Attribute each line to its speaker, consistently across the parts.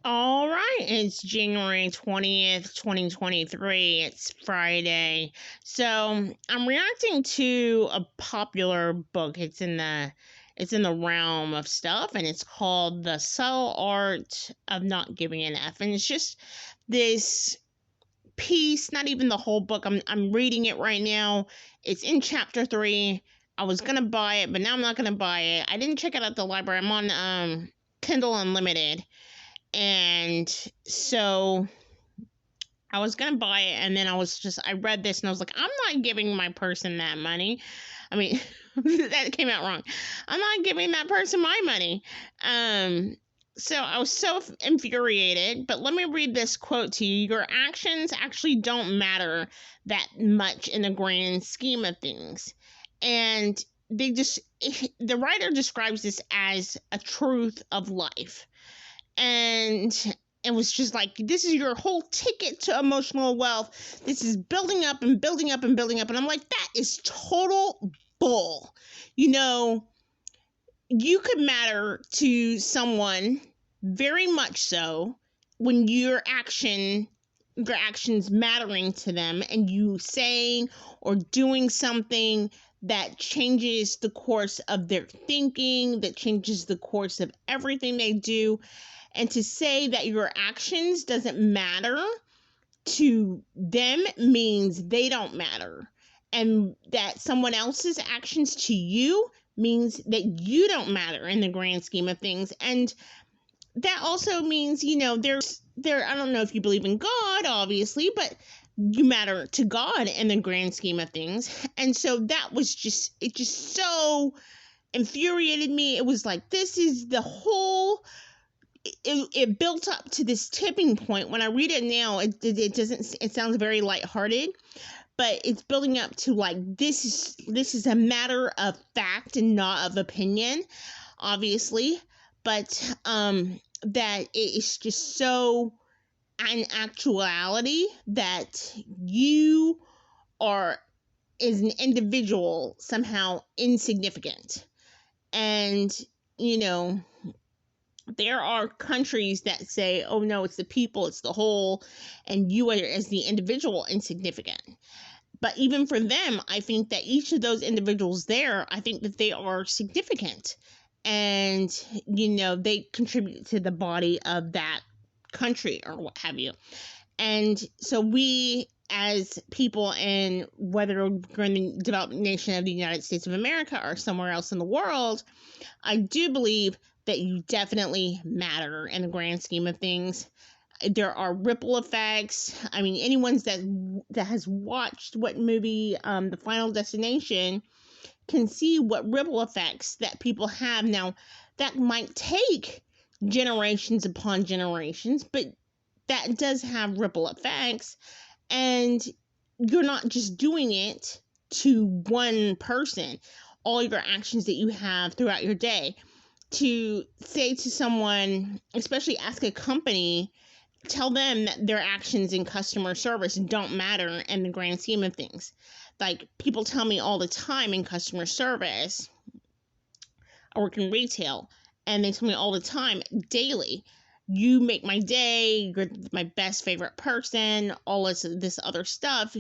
Speaker 1: All right, it's January 20th, 2023. It's Friday. So, I'm reacting to a popular book. It's in the realm of stuff, and it's called The Subtle Art of Not Giving an F. And it's just this piece, not even the whole book. I'm reading it right now. It's in chapter 3. I was going to buy it, but now I'm not going to buy it. I didn't check it out at the library. I'm on Kindle Unlimited. And so I was gonna buy it, and then I read this and I was like, I'm not giving my person that money. I mean, that came out wrong. I'm not giving that person my money. So I was so infuriated, but let me read this quote to you. Your actions actually don't matter that much in the grand scheme of things. And the writer describes this as a truth of life. And it was just like, this is your whole ticket to emotional wealth. This is building up and building up and building up. And I'm like, that is total bull. You could matter to someone very much so when your actions mattering to them, and you saying or doing something that changes the course of their thinking, that changes the course of everything they do. And to say that your actions doesn't matter to them means they don't matter. And that someone else's actions to you means that you don't matter in the grand scheme of things. And that also means, I don't know if you believe in God, obviously, but you matter to God in the grand scheme of things. And so it just so infuriated me. It was like, this is the whole... It built up to this tipping point. When I read it now, it sounds very lighthearted, but it's building up to like, this is a matter of fact and not of opinion, obviously, but that it is just so an actuality that you are, as an individual, somehow insignificant. And there are countries that say, oh no, it's the people, it's the whole, and you are, as the individual, insignificant. But even for them, I think that each of those individuals there, I think that they are significant. And, they contribute to the body of that country or what have you. And so we, as people, in whether we're in the developed nation of the United States of America or somewhere else in the world, I do believe that you definitely matter in the grand scheme of things. There are ripple effects. I mean, anyone that has watched what movie, The Final Destination, can see what ripple effects that people have. Now, that might take generations upon generations, but that does have ripple effects. And you're not just doing it to one person. All your actions that you have throughout your day, to say to someone, especially ask a company, tell them that their actions in customer service don't matter in the grand scheme of things. Like, people tell me all the time in customer service, I work in retail, and they tell me all the time, daily, you make my day, you're my best favorite person, all this other stuff.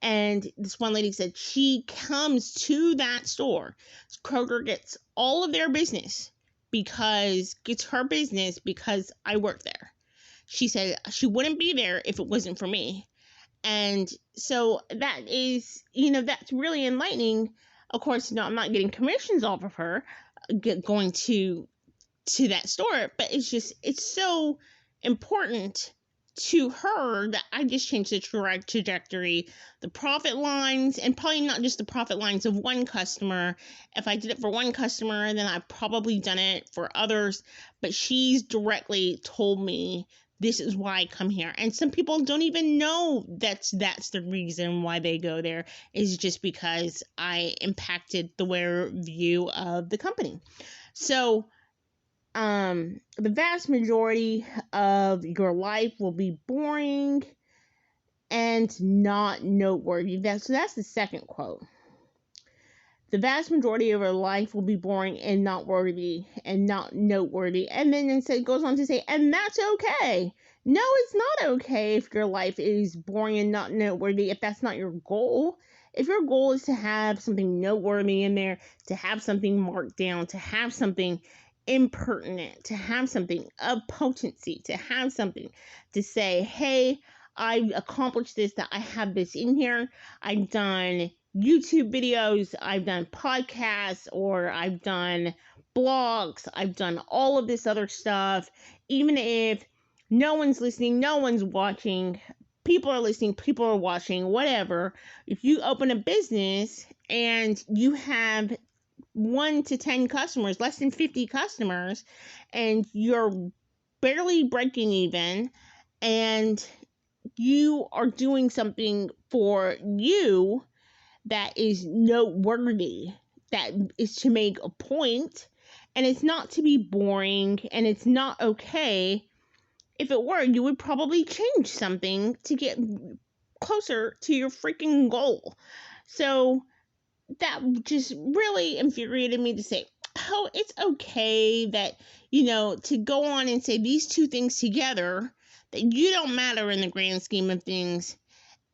Speaker 1: And this one lady said she comes to that store. Kroger gets all of their business because I work there. She said she wouldn't be there if it wasn't for me. And so that is, that's really enlightening. Of course, I'm not getting commissions off of her going to that store, but it's so important to her that I just changed the trajectory, the profit lines, and probably not just the profit lines of one customer. If I did it for one customer, then I've probably done it for others, but she's directly told me this is why I come here. And some people don't even know that's the reason why they go there, is just because I impacted the wearer view of the company. So the vast majority of your life will be boring and not noteworthy. So that's the second quote. the vast majority of our life will be boring and not worthy and not noteworthy. And then it goes on to say, and that's okay. No, it's not okay if your life is boring and not noteworthy, if that's not your goal. If your goal is to have something noteworthy in there, to have something marked down, to have something impertinent, to have something of potency, to have something to say, hey, I've accomplished this, that I have this in here. I've done YouTube videos, I've done podcasts, or I've done blogs, I've done all of this other stuff. Even if no one's listening, no one's watching, people are listening, people are watching, whatever. If you open a business and you have 1 to 10 customers, less than 50 customers, and you're barely breaking even, and you are doing something for you that is noteworthy, that is to make a point, and it's not to be boring, and it's not okay. If it were, you would probably change something to get closer to your freaking goal. So that just really infuriated me to say, oh, it's okay that, to go on and say these two things together, that you don't matter in the grand scheme of things,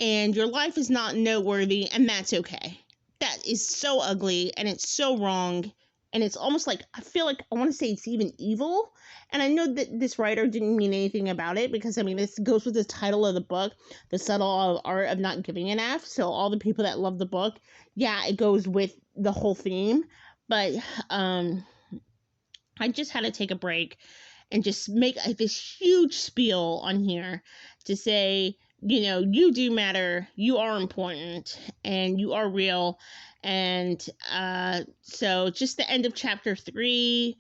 Speaker 1: and your life is not noteworthy, and that's okay. That is so ugly, and it's so wrong, and it's almost like, I feel like I want to say it's even evil. And I know that this writer didn't mean anything about it, because this goes with the title of the book, The Subtle Art of Not Giving an F. So all the people that love the book, yeah, it goes with the whole theme. But I just had to take a break and just make this huge spiel on here to say, you do matter, you are important, and you are real. And so just the end of chapter 3,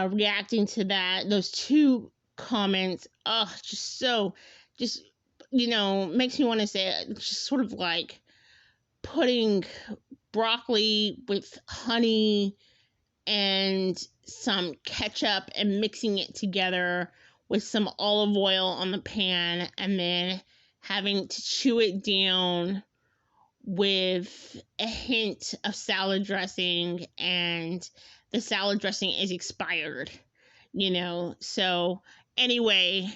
Speaker 1: reacting to those two comments, makes me want to say, just sort of like putting broccoli with honey and some ketchup and mixing it together with some olive oil on the pan, and then having to chew it down with a hint of salad dressing, and the salad dressing is expired, So anyway,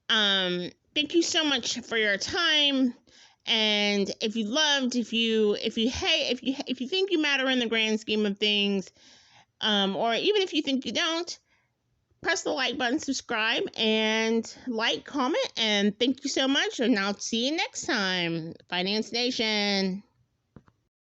Speaker 1: thank you so much for your time. And if you think you matter in the grand scheme of things, or even if you think you don't, press the like button, subscribe, and comment. And thank you so much. And I'll see you next time. Finance Nation.